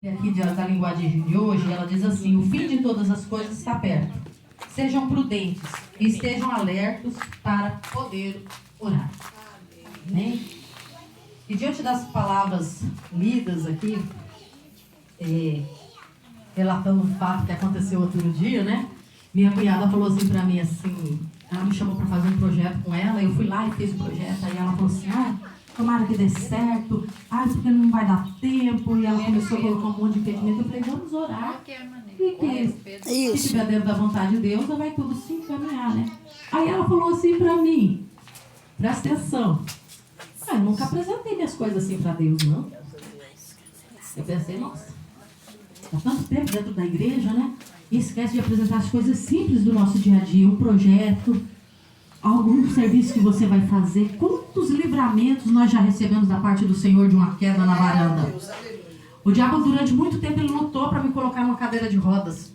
Aqui da linguagem de hoje, ela diz assim: o fim de todas as coisas está perto. Sejam prudentes e estejam alertos para poder orar. Amém? E diante das palavras lidas aqui, relatando um fato que aconteceu outro dia, né? Minha cunhada falou assim pra mim, assim, ela me chamou para fazer um projeto com ela, eu fui lá e fiz o projeto, aí ela falou assim, tomara que dê certo, porque não vai dar tempo, e ela começou a colocar um monte de impedimento. Eu falei, vamos orar, e se tiver dentro da vontade de Deus, vai tudo se encaminhar, né? Aí ela falou assim pra mim, presta atenção, eu nunca apresentei minhas coisas assim pra Deus, não. Eu pensei, nossa, há tanto tempo dentro da igreja, né? E esquece de apresentar as coisas simples do nosso dia a dia, um projeto, algum serviço que você vai fazer. Quantos livramentos nós já recebemos da parte do Senhor de uma queda na varanda? O diabo durante muito tempo ele lutou para me colocar numa cadeira de rodas.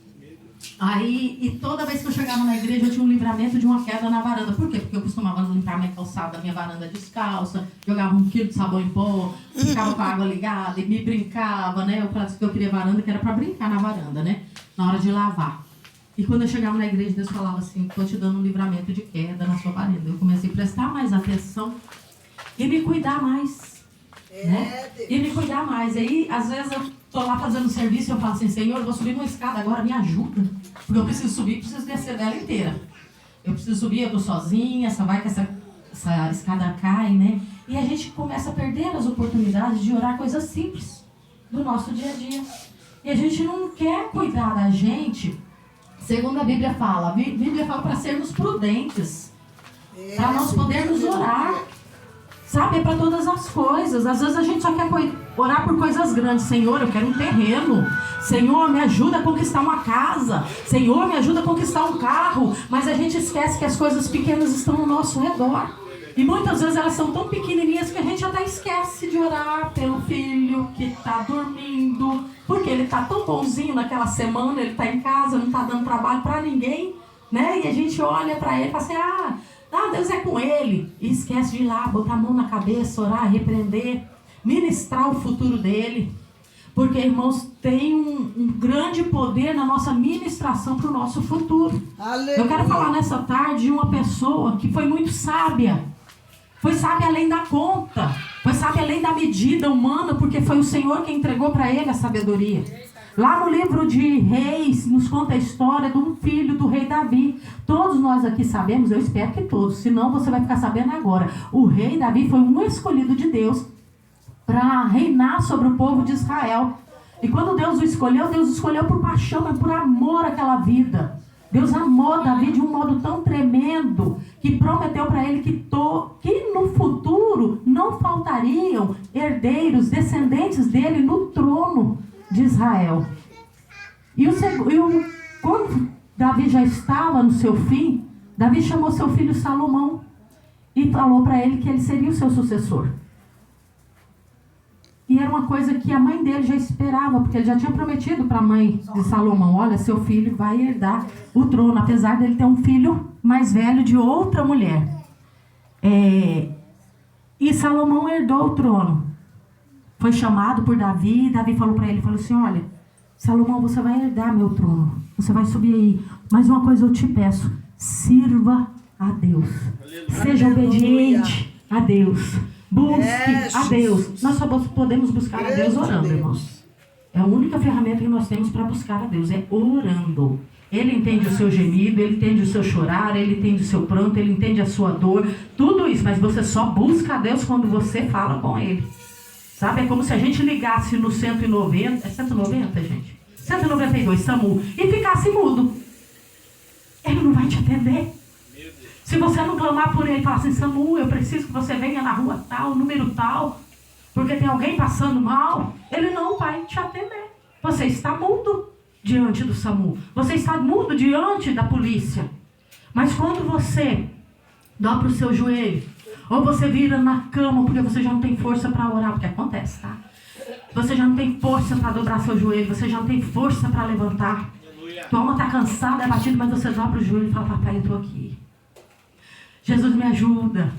E toda vez que eu chegava na igreja eu tinha um livramento de uma queda na varanda. Por quê? Porque eu costumava limpar minha calçada da minha varanda descalça, jogava 1 quilo de sabão em pó, ficava com a água ligada e me brincava, né? Eu falava que eu queria varanda, que era para brincar na varanda, né? Na hora de lavar. E quando eu chegava na igreja, Deus falava assim, estou te dando um livramento de queda na sua varanda. Eu comecei a prestar mais atenção e me cuidar mais. Né? E me cuidar mais. Aí, às vezes, eu estou lá fazendo serviço e eu falo assim, Senhor, eu vou subir uma escada agora, me ajuda. Porque eu preciso subir, preciso descer dela inteira. Eu preciso subir, eu estou sozinha, vai que essa escada cai, né? E a gente começa a perder as oportunidades de orar coisas simples do nosso dia a dia. E a gente não quer cuidar da gente, segundo a Bíblia fala. A Bíblia fala para sermos prudentes, para nós podermos orar. Sabe, é para todas as coisas. Às vezes a gente só quer orar por coisas grandes. Senhor, eu quero um terreno. Senhor, me ajuda a conquistar uma casa. Senhor, me ajuda a conquistar um carro. Mas a gente esquece que as coisas pequenas estão ao nosso redor. E muitas vezes elas são tão pequenininhas que a gente até esquece de orar pelo filho que está dormindo. Porque ele está tão bonzinho naquela semana, ele está em casa, não está dando trabalho para ninguém. Né? E a gente olha para ele e fala assim, Deus é com ele. E esquece de ir lá, botar a mão na cabeça, orar, repreender, ministrar o futuro dele. Porque, irmãos, tem um grande poder na nossa ministração para o nosso futuro. Aleluia. Eu quero falar nessa tarde de uma pessoa que foi muito sábia. Foi sábia além da conta. Foi sábia além da medida humana, porque foi o Senhor quem entregou para ele a sabedoria. Lá no livro de Reis, nos conta a história de um filho do rei Davi. Todos nós aqui sabemos, eu espero que todos, senão você vai ficar sabendo agora. O rei Davi foi um escolhido de Deus para reinar sobre o povo de Israel. E quando Deus o escolheu por paixão, por amor àquela vida. Deus amou Davi de um modo tão tremendo que prometeu para ele que no futuro não faltariam herdeiros, descendentes dele no trono de Israel. Quando Davi já estava no seu fim, Davi chamou seu filho Salomão e falou para ele que ele seria o seu sucessor. E era uma coisa que a mãe dele já esperava, porque ele já tinha prometido para a mãe de Salomão, olha, seu filho vai herdar o trono, apesar dele ter um filho mais velho de outra mulher. E Salomão herdou o trono. Foi chamado por Davi, e Davi falou para ele, falou assim, olha, Salomão, você vai herdar meu trono, você vai subir aí, mas uma coisa eu te peço, sirva a Deus, seja obediente a Deus, busque a Deus. Nós só podemos buscar a Deus orando, irmãos. É a única ferramenta que nós temos para buscar a Deus, é orando. Ele entende o seu gemido, ele entende o seu chorar, ele entende o seu pranto, ele entende a sua dor, tudo isso, mas você só busca a Deus quando você fala com ele. Sabe, é como se a gente ligasse no 190, é 190, gente? 192, SAMU, e ficasse mudo. Ele não vai te atender. Se você não clamar por ele e falar assim, SAMU, eu preciso que você venha na rua tal, número tal, porque tem alguém passando mal, ele não vai te atender. Você está mudo diante do SAMU. Você está mudo diante da polícia. Mas quando você dobra o seu joelho, ou você vira na cama porque você já não tem força para orar, porque acontece, tá? Você já não tem força para dobrar seu joelho, você já não tem força para levantar. Tua alma está cansada, é batida, mas você dobra o joelho e fala, papai, eu estou aqui. Jesus me ajuda.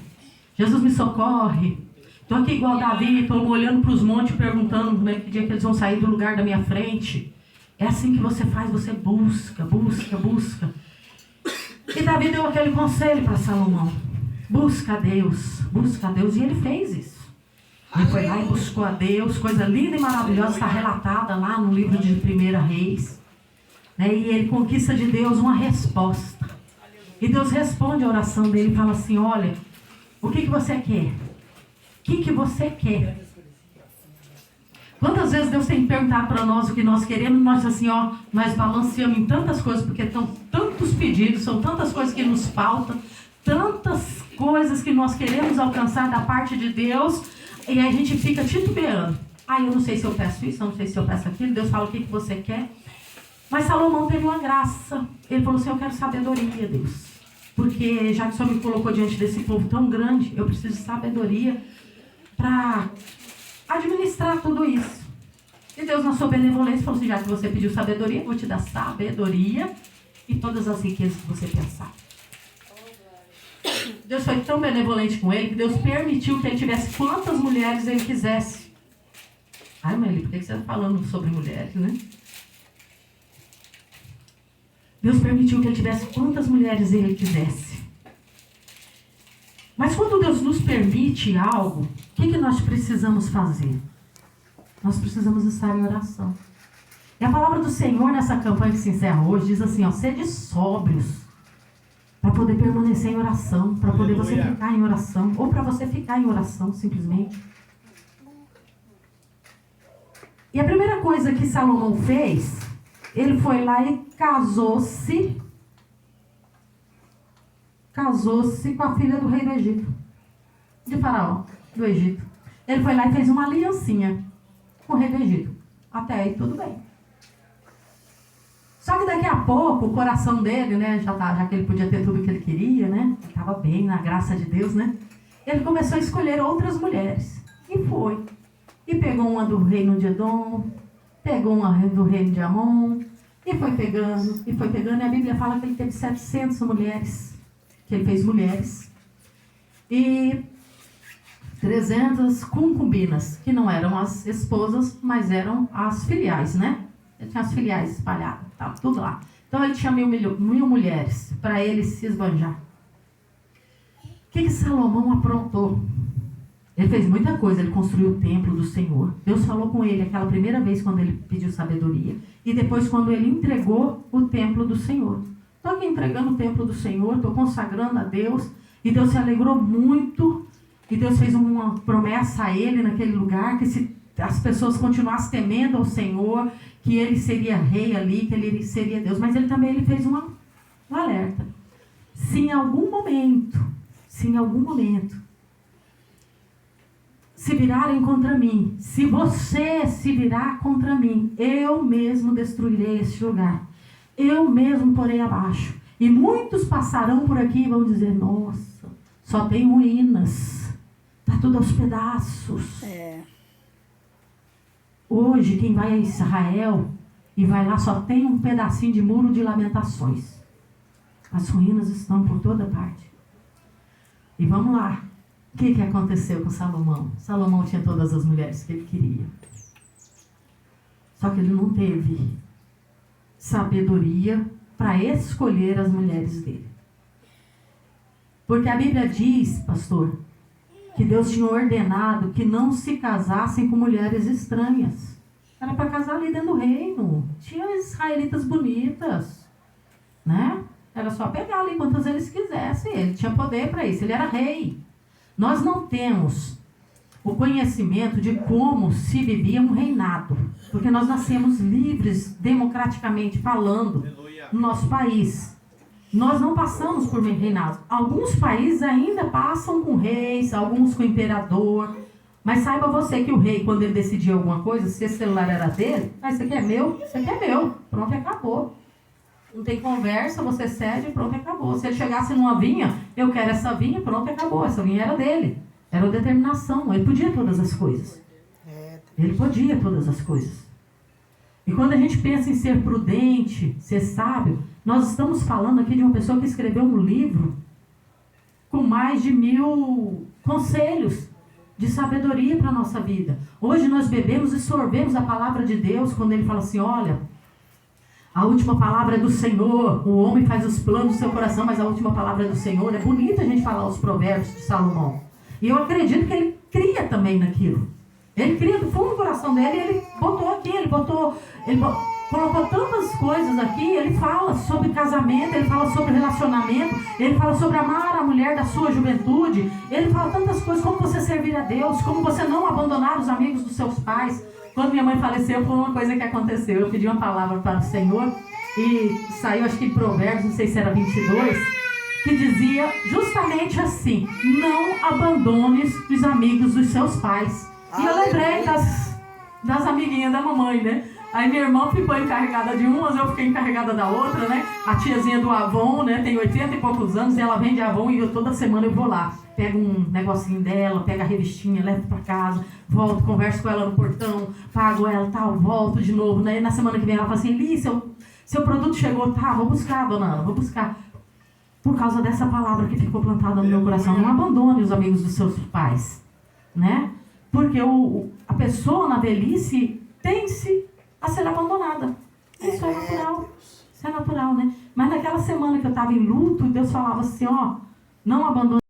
Jesus me socorre. Estou aqui igual Davi, estou olhando para os montes, perguntando como é que dia que eles vão sair do lugar da minha frente. É assim que você faz, você busca, busca, busca. E Davi deu aquele conselho para Salomão. Busca a Deus, e ele fez isso. Ele foi lá e buscou a Deus, coisa linda e maravilhosa, está relatada lá no livro de 1 Reis. Né? E ele conquista de Deus uma resposta. E Deus responde a oração dele e fala assim, olha, o que você quer? O que você quer? Quantas vezes Deus tem perguntado para nós o que nós queremos, nós assim, nós balanceamos em tantas coisas, porque estão tantos pedidos, são tantas coisas que nos faltam, tantas coisas que nós queremos alcançar da parte de Deus, e a gente fica titubeando. Eu não sei se eu peço isso, eu não sei se eu peço aquilo. Deus fala o que você quer. Mas Salomão teve uma graça. Ele falou assim, eu quero sabedoria, Deus. Porque já que o Senhor me colocou diante desse povo tão grande, eu preciso de sabedoria para administrar tudo isso. E Deus, na sua benevolência, falou assim, já que você pediu sabedoria, eu vou te dar sabedoria e todas as riquezas que você pensar. Deus foi tão benevolente com ele que Deus permitiu que ele tivesse quantas mulheres ele quisesse. Maeli, por que você está falando sobre mulheres, né? Deus permitiu que ele tivesse quantas mulheres ele quisesse. Mas quando Deus nos permite algo, o que nós precisamos fazer? Nós precisamos estar em oração. E a palavra do Senhor nessa campanha que se encerra hoje diz assim, sede sóbrios, para poder permanecer em oração, para poder você ficar em oração, ou para você ficar em oração simplesmente. E a primeira coisa que Salomão fez, ele foi lá e casou-se com a filha do rei do Egito, de Faraó, do Egito. Ele foi lá e fez uma aliancinha com o rei do Egito. Até aí tudo bem. Só que daqui a pouco o coração dele, né, já que ele podia ter tudo o que ele queria, né, estava bem na graça de Deus, né, ele começou a escolher outras mulheres. E foi. E pegou uma do reino de Edom, pegou uma do reino de Amon, e foi pegando. E a Bíblia fala que ele teve 700 mulheres, que ele fez mulheres, e 300 concubinas, que não eram as esposas, mas eram as filiais, né? Ele tinha as filiais espalhadas, estava tudo lá. Então ele tinha mil mulheres para ele se esbanjar. O que Salomão aprontou? Ele fez muita coisa, ele construiu o templo do Senhor. Deus falou com ele aquela primeira vez quando ele pediu sabedoria. E depois quando ele entregou o templo do Senhor. Estou aqui entregando o templo do Senhor, estou consagrando a Deus. E Deus se alegrou muito. E Deus fez uma promessa a ele naquele lugar, que se as pessoas continuassem temendo ao Senhor, que ele seria rei ali, que ele seria Deus. Mas ele também fez um alerta. Se em algum momento se virarem contra mim, se você se virar contra mim, eu mesmo destruirei esse lugar. Eu mesmo porei abaixo. E muitos passarão por aqui e vão dizer, nossa, só tem ruínas. Está tudo aos pedaços. Hoje, quem vai a Israel e vai lá, só tem um pedacinho de muro de lamentações. As ruínas estão por toda parte. E vamos lá. O que aconteceu com Salomão? Salomão tinha todas as mulheres que ele queria. Só que ele não teve sabedoria para escolher as mulheres dele. Porque a Bíblia diz, pastor, que Deus tinha ordenado que não se casassem com mulheres estranhas. Era para casar ali dentro do reino. Tinha israelitas bonitas, né? Era só pegar ali quantas eles quisessem. Ele tinha poder para isso, ele era rei. Nós não temos o conhecimento de como se vivia um reinado, porque nós nascemos livres, democraticamente falando, no nosso país. Nós não passamos por reinado. Alguns países ainda passam com reis, alguns com imperador, mas saiba você que o rei, quando ele decidia alguma coisa, se esse celular era dele, isso aqui é meu, isso aqui é meu, pronto, acabou. Não tem conversa, você cede, pronto, acabou. Se ele chegasse numa vinha, eu quero essa vinha, pronto, acabou. Essa vinha era dele. Era a determinação. Ele podia todas as coisas. Ele podia todas as coisas. E quando a gente pensa em ser prudente, ser sábio, nós estamos falando aqui de uma pessoa que escreveu um livro com mais de 1000 conselhos. de sabedoria para a nossa vida. Hoje nós bebemos e sorvemos a palavra de Deus quando ele fala assim, olha, a última palavra é do Senhor, o homem faz os planos do seu coração, mas a última palavra é do Senhor. É bonito a gente falar os provérbios de Salomão. E eu acredito que ele cria também naquilo. Ele cria do fundo do coração dele, ele botou aqui, ele colocou tantas coisas aqui. Ele fala sobre casamento, ele fala sobre relacionamento, ele fala sobre amar a mulher da sua juventude, ele fala tantas coisas, como você servir a Deus, como você não abandonar os amigos dos seus pais. Quando minha mãe faleceu, foi uma coisa que aconteceu. Eu pedi uma palavra para o Senhor e saiu, acho que em Provérbios, não sei se era 22, que dizia justamente assim: não abandones os amigos dos seus pais. E eu lembrei das amiguinhas da mamãe, né? Aí minha irmã ficou encarregada de umas, eu fiquei encarregada da outra, né? A tiazinha do Avon, né? Tem 80 e poucos anos e ela vende Avon e toda semana eu vou lá. Pego um negocinho dela, pego a revistinha, levo pra casa, volto, converso com ela no portão, pago ela, tal, volto de novo, né? E na semana que vem ela fala assim, Li, seu produto chegou, tá, vou buscar, dona Ana, vou buscar. Por causa dessa palavra que ficou plantada no meu coração, não abandone os amigos dos seus pais, né? Porque a pessoa na velhice tem-se a ser abandonada. Isso é natural. Isso é natural, né? Mas naquela semana que eu estava em luto, Deus falava assim, ó, não abandone